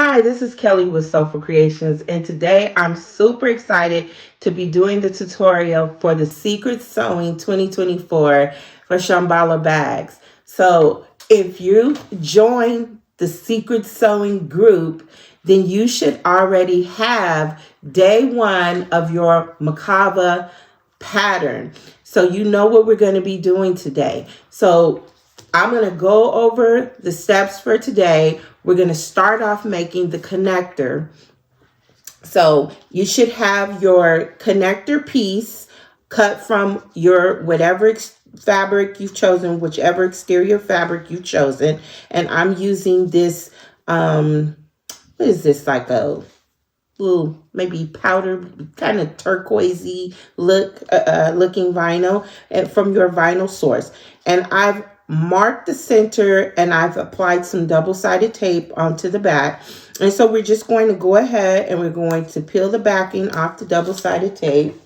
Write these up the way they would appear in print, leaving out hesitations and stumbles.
Hi, this is Kelly with Soulful Creations, and today I'm super excited to be doing the tutorial for the Secret Sewing 2024 for Shamballa bags. So if you join the Secret Sewing group, then you should already have day one of your Mukava pattern. So you know what we're going to be doing today. So I'm going to go over the steps for today. We're going to start off making the connector. So you should have your connector piece cut from your whatever fabric you've chosen, whichever exterior fabric you've chosen. And I'm using this, what is this, like a little maybe powder, kind of turquoisey looking vinyl, and from your vinyl source. And I've marked the center and I've applied some double-sided tape onto the back. And so we're just going to go ahead and we're going to peel the backing off the double-sided tape.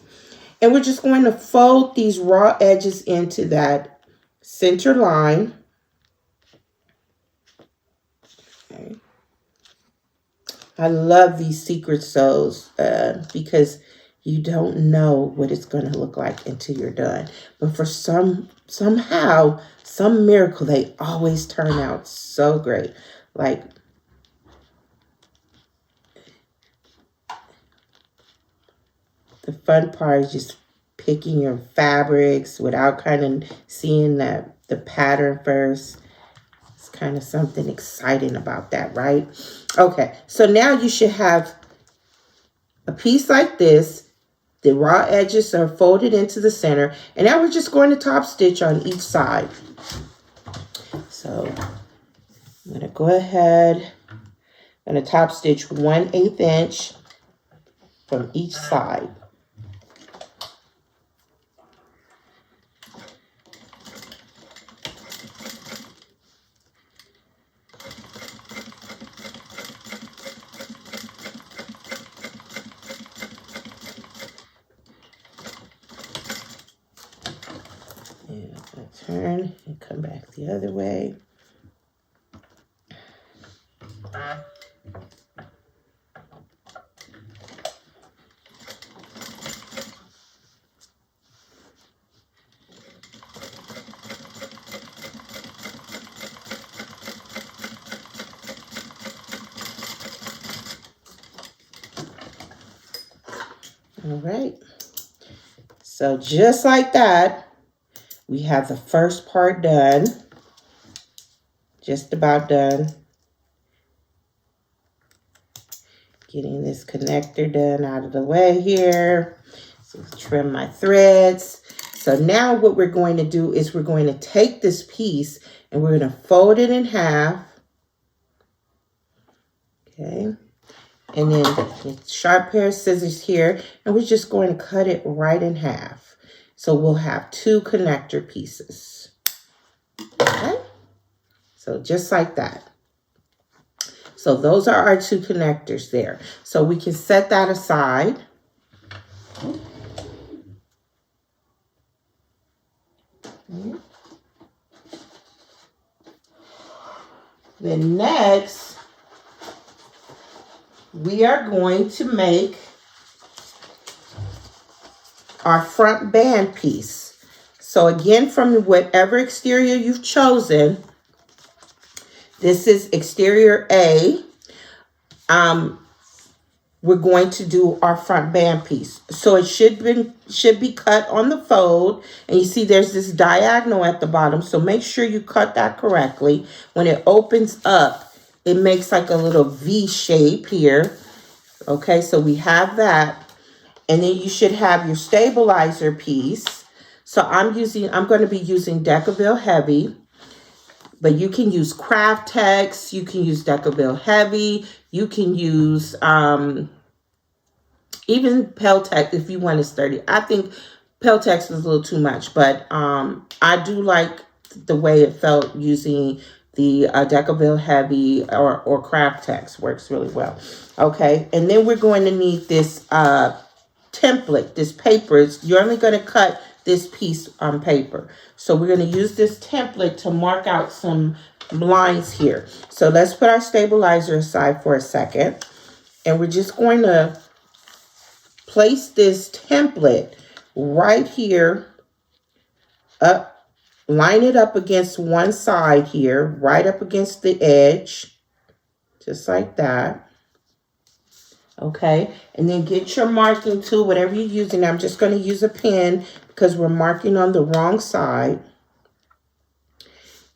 And we're just going to fold these raw edges into that center line. Okay. I love these secret sews because you don't know what it's going to look like until you're done. But for somehow, some miracle, they always turn out so great. Like, the fun part is just picking your fabrics without kind of seeing the pattern first. It's kind of something exciting about that, right? Okay, so now you should have a piece like this. The raw edges are folded into the center. And now we're just going to top stitch on each side. So I'm going to go ahead. I'm going to top stitch 1/8 inch from each side. And I'm going to turn and come back the other way. All right. So just like that, we have the first part done. Just about done. Getting this connector done out of the way here. So trim my threads. So now what we're going to do is we're going to take this piece and we're going to fold it in half. Okay. And then a sharp pair of scissors here. And we're just going to cut it right in half. So we'll have two connector pieces. Okay. So just like that. So those are our two connectors there. So we can set that aside. Okay. Then next, we are going to make our front band piece. So again, from whatever exterior you've chosen, this is exterior A. We're going to do our front band piece. So it should be cut on the fold. And you see there's this diagonal at the bottom. So make sure you cut that correctly. When it opens up, it makes like a little V shape here. Okay, so we have that. And then you should have your stabilizer piece. So I'm going to be using Decaville Heavy. But you can use Craft Tex, you can use Decaville Heavy, you can use even Peltex if you want it sturdy. I think Peltex is a little too much, but I do like the way it felt using the Decaville Heavy or Craft Tex. Works really well. Okay, and then we're going to need this template, this paper. You're only going to cut this piece on paper. So we're going to use this template to mark out some lines here. So let's put our stabilizer aside for a second. And we're just going to place this template right here up, line it up against one side here, right up against the edge, just like that. Okay, and then get your marking tool, whatever you're using. I'm just going to use a pen because we're marking on the wrong side.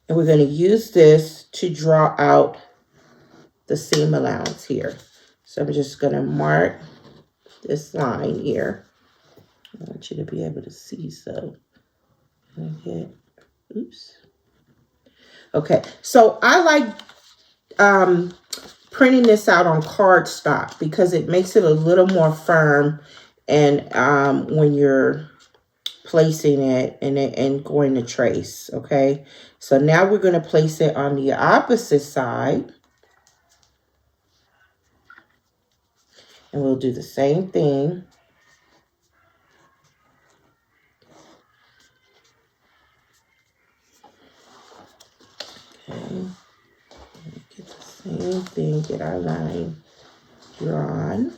And we're going to use this to draw out the seam allowance here. So I'm just going to mark this line here. I want you to be able to see, so okay. Oops. Okay, so I like printing this out on cardstock because it makes it a little more firm, and when you're placing it and going to trace. Okay, so now we're going to place it on the opposite side, and we'll do the same thing. Okay, get the same thing, get our line drawn.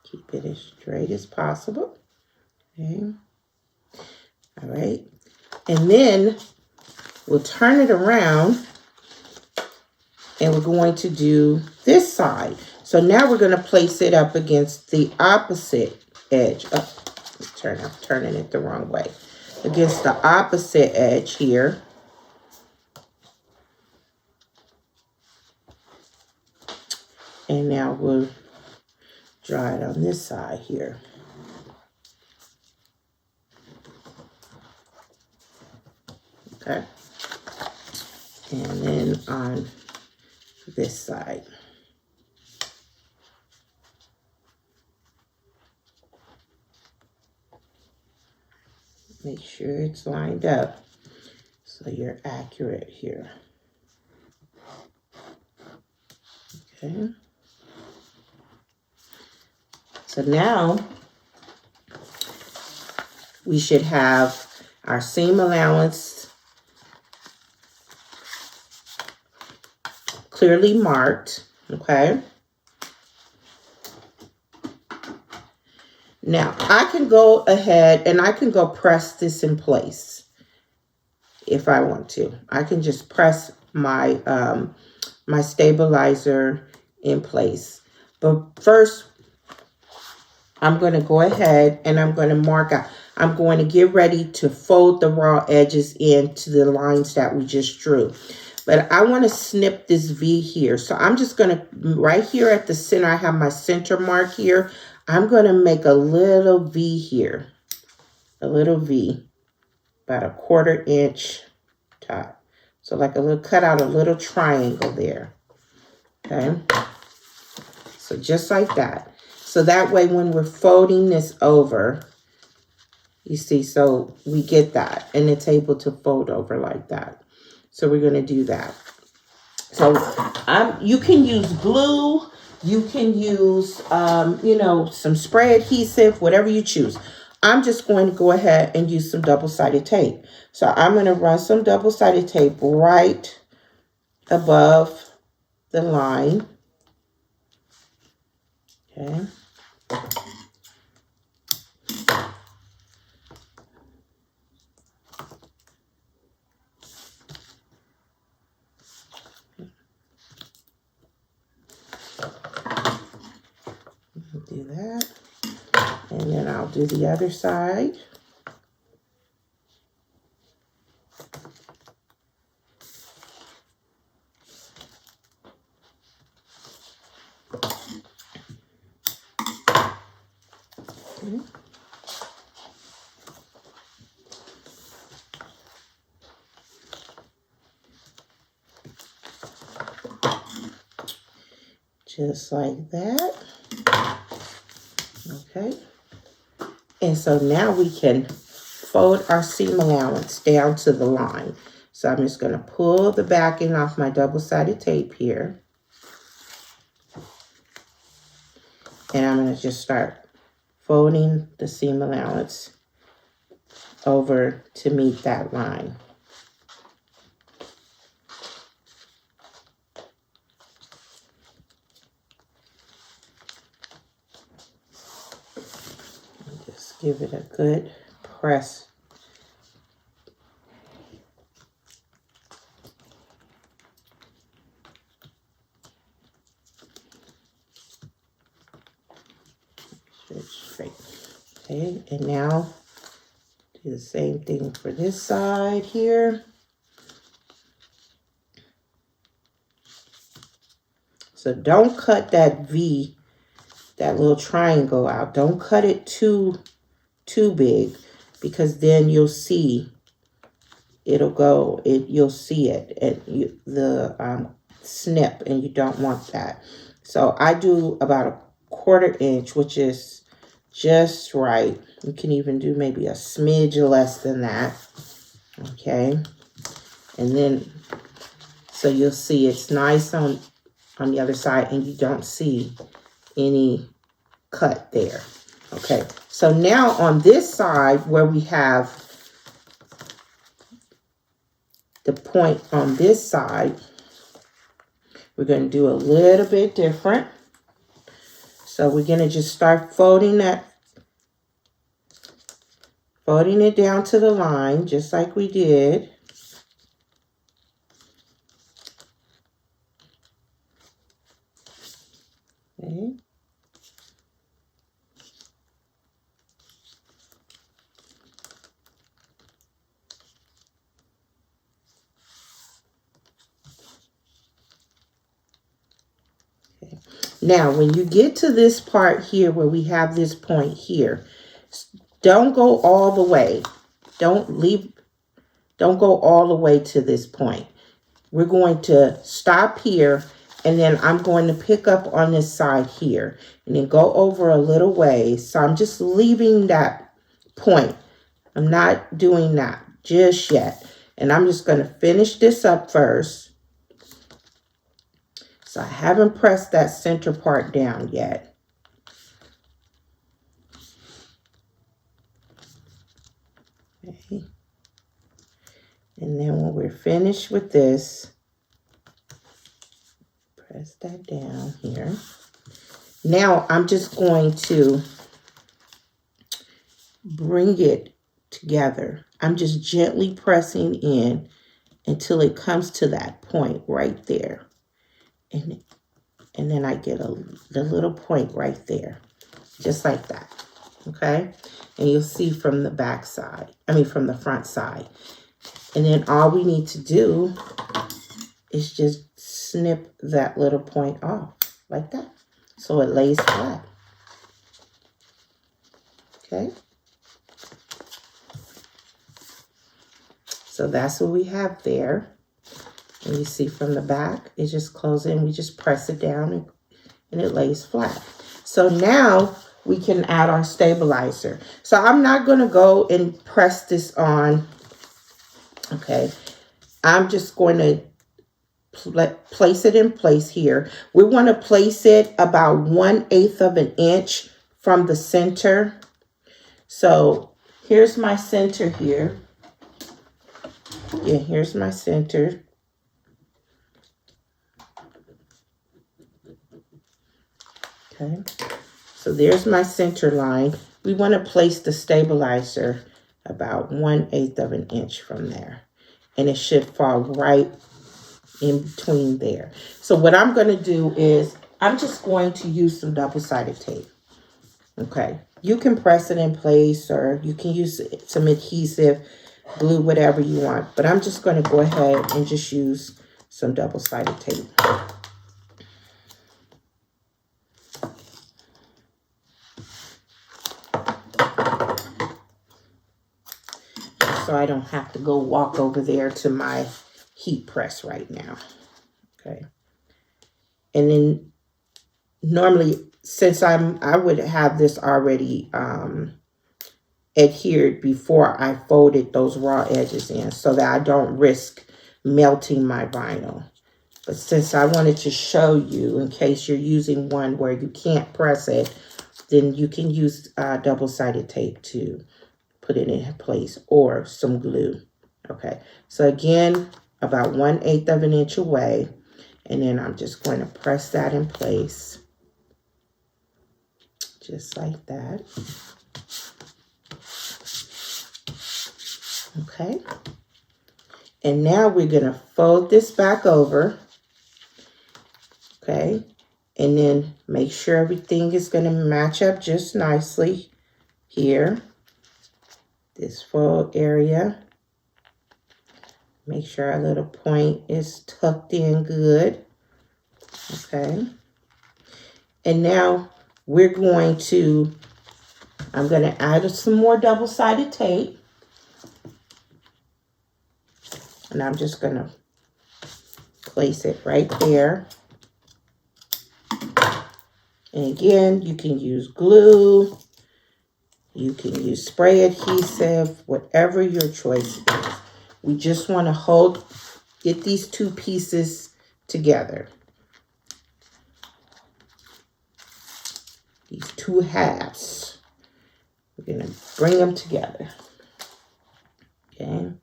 Keep it as straight as possible. Okay. All right. And then we'll turn it around and we're going to do this side. So now we're going to place it up against the opposite edge. Oh, I'm turning it the wrong way. Against the opposite edge here. And now we'll draw it on this side here. Okay. And then on this side. Make sure it's lined up so you're accurate here. Okay. So now we should have our seam allowance clearly marked, okay? Now, I can go ahead and I can go press this in place if I want to. I can just press my, my stabilizer in place. But first, I'm going to go ahead and I'm going to mark out. I'm going to get ready to fold the raw edges into the lines that we just drew. But I want to snip this V here. So I'm just going to, right here at the center, I have my center mark here. I'm going to make a little V here. A little V. About a 1/4 inch top. So like a little, cut out a little triangle there. Okay. So just like that. So that way when we're folding this over, you see, so we get that. And it's able to fold over like that. So we're going to do that. So you can use glue. You can use, you know, some spray adhesive, whatever you choose. I'm just going to go ahead and use some double-sided tape. So I'm going to run some double-sided tape right above the line. Okay. Do that. And then I'll do the other side. Okay. Just like that. Okay. And so now we can fold our seam allowance down to the line. So I'm just going to pull the backing off my double-sided tape here. And I'm going to just start folding the seam allowance over to meet that line. Give it a good press. Straight. Okay, and now do the same thing for this side here. So don't cut that V, that little triangle out. Don't cut it too big, because then you'll see you'll see it at the snip, and you don't want that. So I do about a 1/4 inch, which is just right. You can even do maybe a smidge less than that. Okay. And then, so you'll see it's nice on the other side, and you don't see any cut there. Okay. So now on this side where we have the point on this side, we're going to do a little bit different. So we're going to just start folding it down to the line, just like we did. Okay. Now, when you get to this part here where we have this point here, don't go all the way. Don't go all the way to this point. We're going to stop here, and then I'm going to pick up on this side here and then go over a little way. So I'm just leaving that point. I'm not doing that just yet. And I'm just going to finish this up first. So I haven't pressed that center part down yet. Okay. And then when we're finished with this, press that down here. Now I'm just going to bring it together. I'm just gently pressing in until it comes to that point right there. And then I get the little point right there, just like that, okay? And you'll see from the back side, from the front side. And then all we need to do is just snip that little point off, like that, so it lays flat, okay? So that's what we have there. And you see from the back, it just closes in. We just press it down and it lays flat. So now we can add our stabilizer. So I'm not going to go and press this on. Okay. I'm just going to place it in place here. We want to place it about 1/8 of an inch from the center. So here's my center here. Yeah, here's my center. Okay, so there's my center line. We want to place the stabilizer about 1/8 of an inch from there. And it should fall right in between there. So what I'm going to do is I'm just going to use some double-sided tape. Okay, you can press it in place, or you can use some adhesive, glue, whatever you want. But I'm just going to go ahead and just use some double-sided tape. So I don't have to go walk over there to my heat press right now. Okay. And then normally, since I would have this already adhered before I folded those raw edges in, so that I don't risk melting my vinyl. But since I wanted to show you, in case you're using one where you can't press it, then you can use double-sided tape to put it in place, or some glue. Okay, so again, about 1/8 of an inch away, and then I'm just going to press that in place, just like that. Okay. And now we're going to fold this back over. Okay. And then make sure everything is going to match up just nicely here. This fold area. Make sure our little point is tucked in good. Okay. And now we're going to, I'm going to add some more double-sided tape. And I'm just going to place it right there. And again, you can use glue. You can use spray adhesive, whatever your choice is. We just want to get these two pieces together. These two halves. We're going to bring them together. Okay.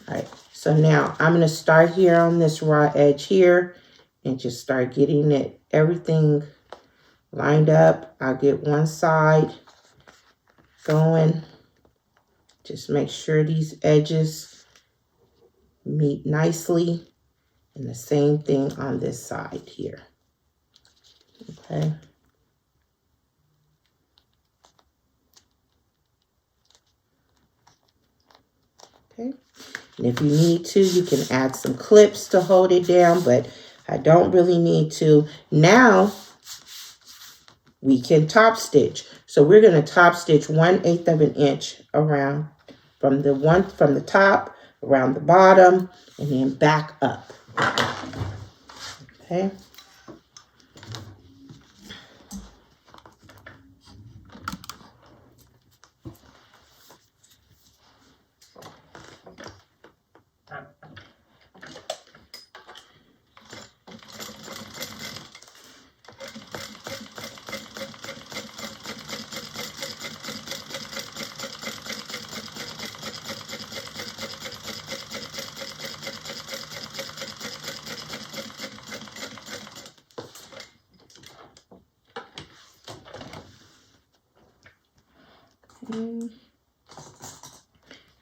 All right. So now I'm going to start here on this raw edge here and just start getting everything lined up. I'll get one side going. Just make sure these edges meet nicely. And the same thing on this side here. Okay. Okay. And if you need to, you can add some clips to hold it down, but I don't really need to. Now we can top stitch. So we're going to top stitch 1/8 of an inch around from the top, around the bottom, and then back up. Okay.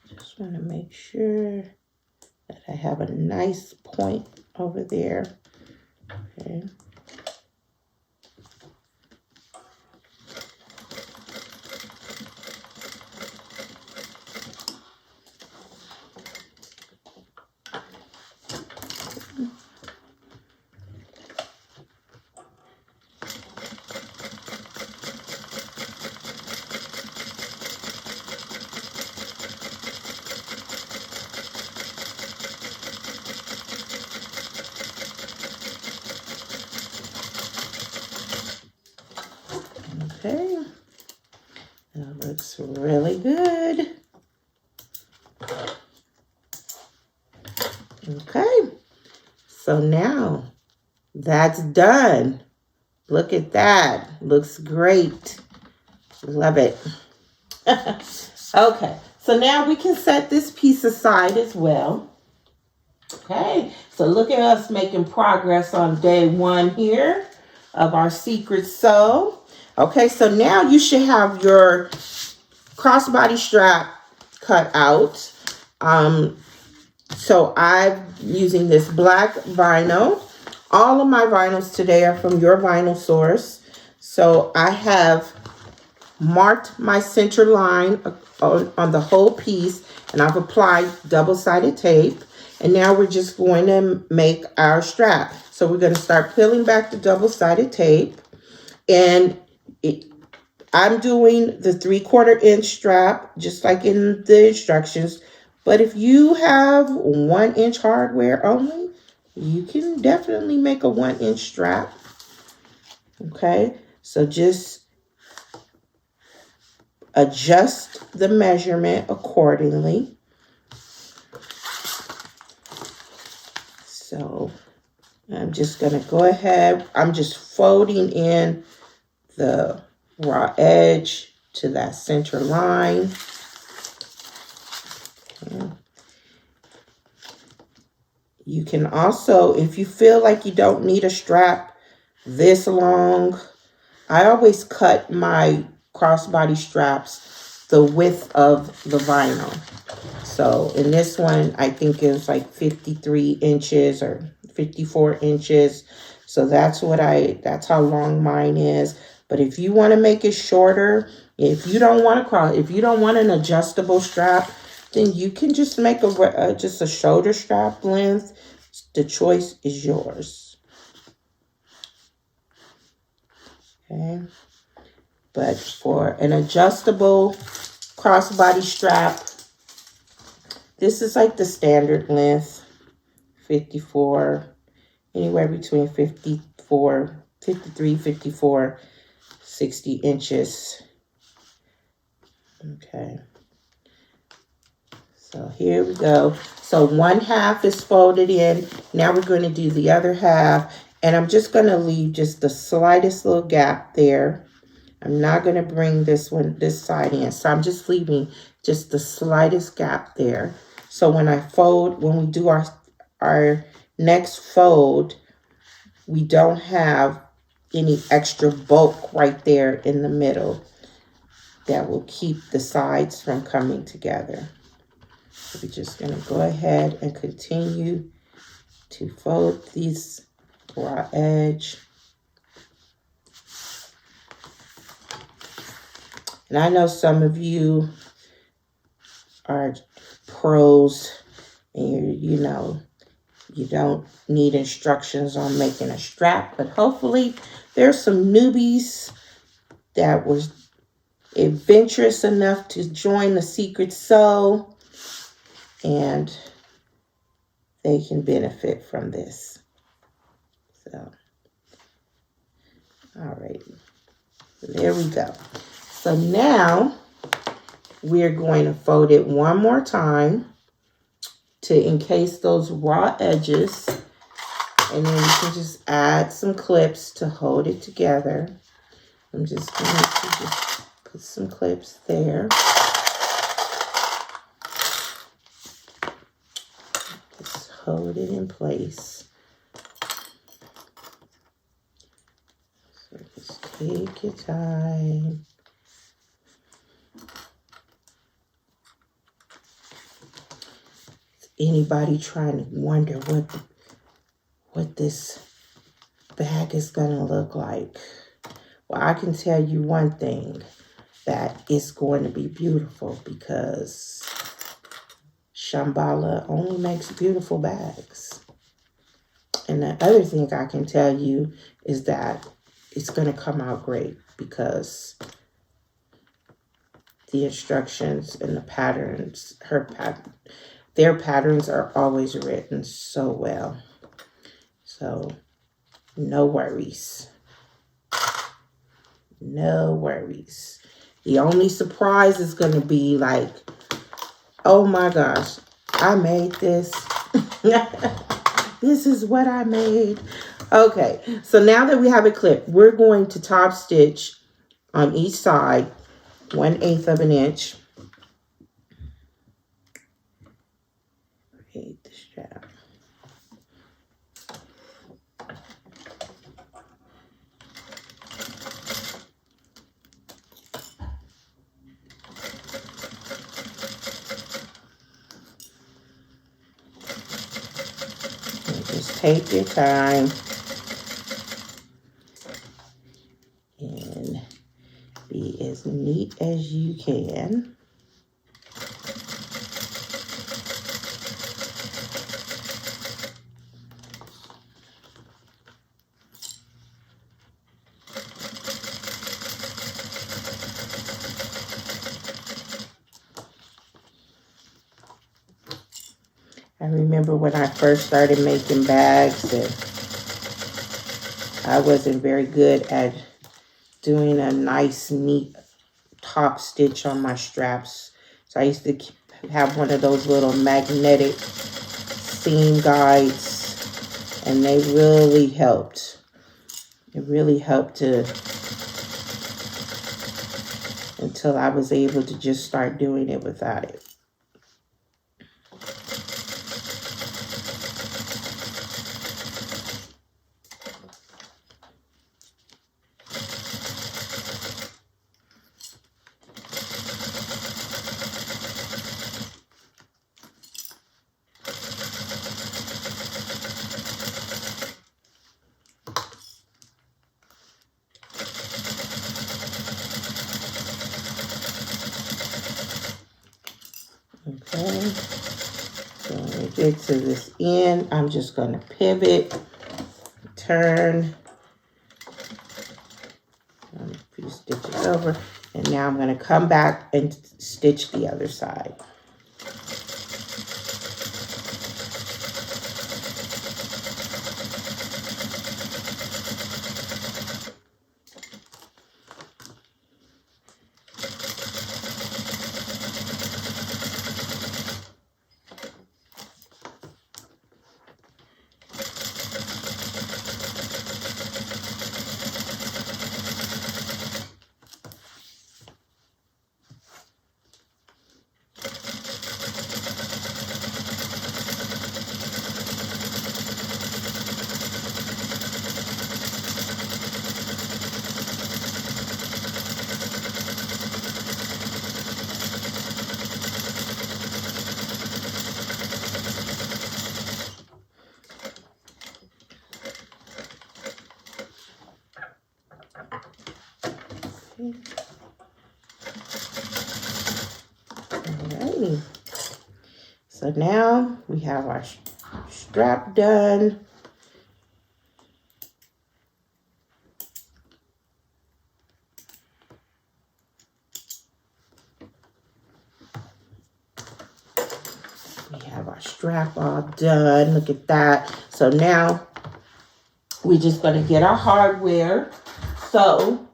Just want to make sure that I have a nice point over there. Okay. Okay, that looks really good. Okay, so now that's done. Look at that. Looks great. Love it. Okay, so now we can set this piece aside as well. Okay, so look at us making progress on day 1 here of our secret sew. Okay, so now you should have your crossbody strap cut out. So I'm using this black vinyl. All of my vinyls today are from Your Vinyl Source. So I have marked my center line on the whole piece, and I've applied double-sided tape. And now we're just going to make our strap. So we're going to start peeling back the double-sided tape. And I'm doing the 3/4 inch strap, just like in the instructions. But if you have 1 inch hardware only, you can definitely make a 1 inch strap. Okay, so just adjust the measurement accordingly. So I'm just going to go ahead. I'm just folding in the raw edge to that center line. Okay. You can also, if you feel like you don't need a strap this long, I always cut my crossbody straps the width of the vinyl. So in this one, I think it's like 53 inches or 54 inches. So that's how long mine is. But if you want to make it shorter, if you don't want an adjustable strap, then you can just make just a shoulder strap length. The choice is yours. Okay. But for an adjustable crossbody strap, this is like the standard length, 54, anywhere between 53, 54, 60 inches. Okay. So here we go. So one half is folded in. Now we're going to do the other half. And I'm just going to leave just the slightest little gap there. I'm not going to bring this side in. So I'm just leaving just the slightest gap there. So when we do our next fold, we don't have any extra bulk right there in the middle that will keep the sides from coming together. So we're just going to go ahead and continue to fold this raw edge. And I know some of you are pros and you don't need instructions on making a strap, but hopefully there's some newbies that was adventurous enough to join the Secret Sew and they can benefit from this. So, all right, there we go. So now we're going to fold it one more time to encase those raw edges. And then you can just add some clips to hold it together. I'm just going to just put some clips there. Just hold it in place. So just take your time. Anybody trying to wonder what this bag is going to look like? Well, I can tell you one thing, that it's going to be beautiful because Shamballa only makes beautiful bags. And the other thing I can tell you is that it's going to come out great because the instructions and the patterns, their patterns are always written so well. So no worries. No worries. The only surprise is going to be like, oh my gosh, I made this. This is what I made. Okay, so now that we have it clipped, we're going to top stitch on each side 1/8 of an inch. Create the strap. Just take your time and be as neat as you can. I remember when I first started making bags and I wasn't very good at doing a nice, neat top stitch on my straps. So I used to have one of those little magnetic seam guides, and they really helped. It really helped until I was able to just start doing it without it. Okay. So when we get to this end, I'm just going to pivot, turn, a few stitches over, and now I'm going to come back and stitch the other side. Alrighty. So now we have our strap done. We have our strap all done. Look at that. So now we're just going to get our hardware. So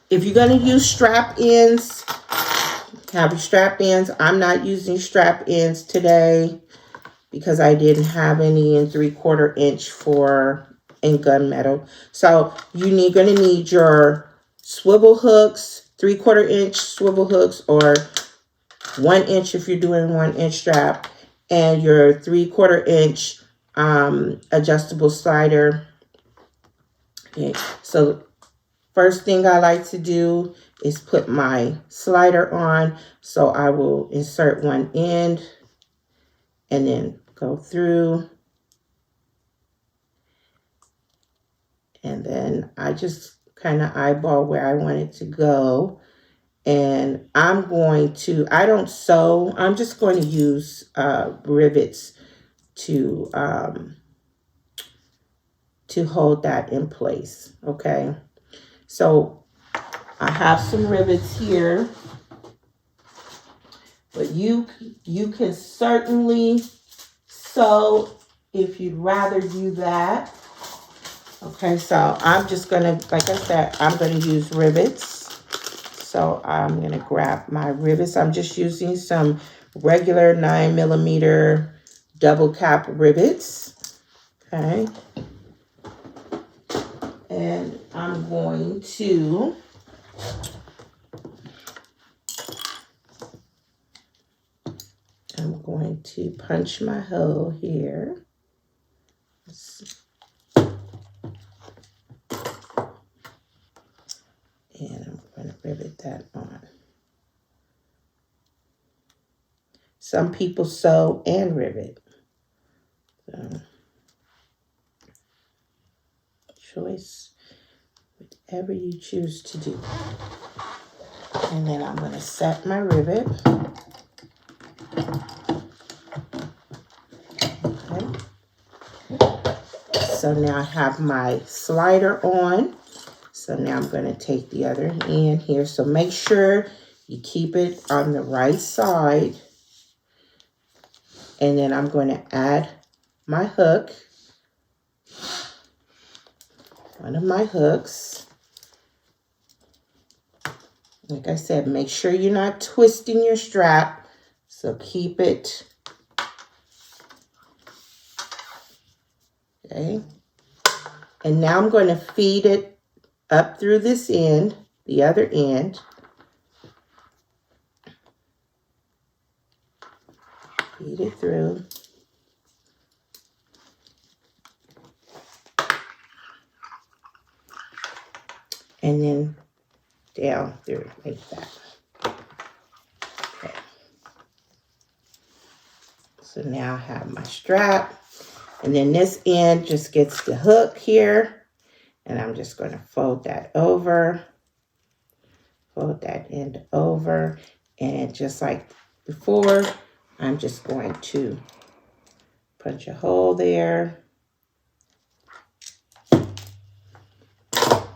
if you're going to use strap ends, have your strap ends. I'm not using strap ends today because I didn't have any in 3/4 inch in gunmetal. So you're going to need your swivel hooks, 3/4 inch swivel hooks, or 1 inch if you're doing 1 inch strap, and your 3/4 inch adjustable slider. Okay, so first thing I like to do is put my slider on. So I will insert one end and then go through. And then I just kind of eyeball where I want it to go. And I'm going to, I don't sew, I'm just going to use rivets to hold that in place, okay? So I have some rivets here, but you can certainly sew if you'd rather do that. Okay, so I'm just gonna, like I said, I'm gonna use rivets. So I'm gonna grab my rivets. I'm just using some regular 9mm double cap rivets. Okay. And I'm going to punch my hole here. And I'm going to rivet that on. Some people sew and rivet. So, choice, whatever you choose to do. And then I'm going to set my rivet. Okay. So now I have my slider on. So now I'm going to take the other end here. So make sure you keep it on the right side. And then I'm going to add my hook. One of my hooks. Like I said, make sure you're not twisting your strap. So keep it. Okay. And now I'm going to feed it up through this end, the other end. Feed it through. And then down through like that. Okay. So now I have my strap. And then this end just gets the hook here. And I'm just going to fold that over. Fold that end over. And just like before, I'm just going to punch a hole there.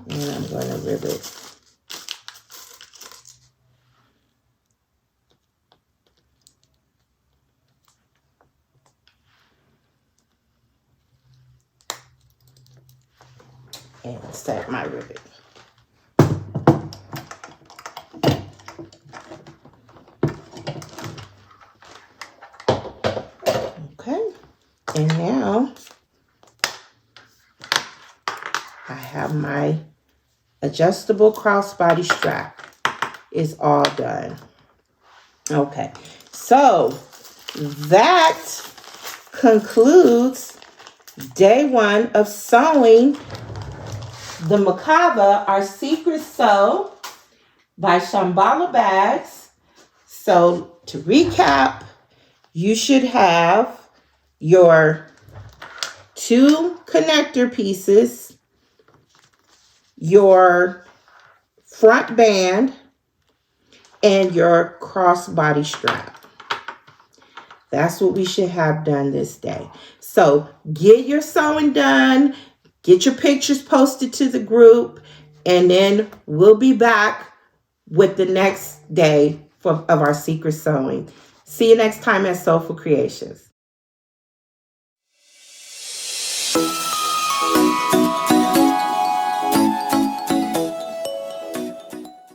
And I'm going to rivet. And set my rivet. Okay, and now I have my adjustable crossbody strap. Is all done. Okay, so that concludes day 1 of sewing the Mukava, our secret sew by Shamballa Bags. So to recap, you should have your 2 connector pieces, your front band, and your crossbody strap. That's what we should have done this day. So get your sewing done, get your pictures posted to the group, and then we'll be back with the next day of our secret sewing. See you next time at Soulful Creations.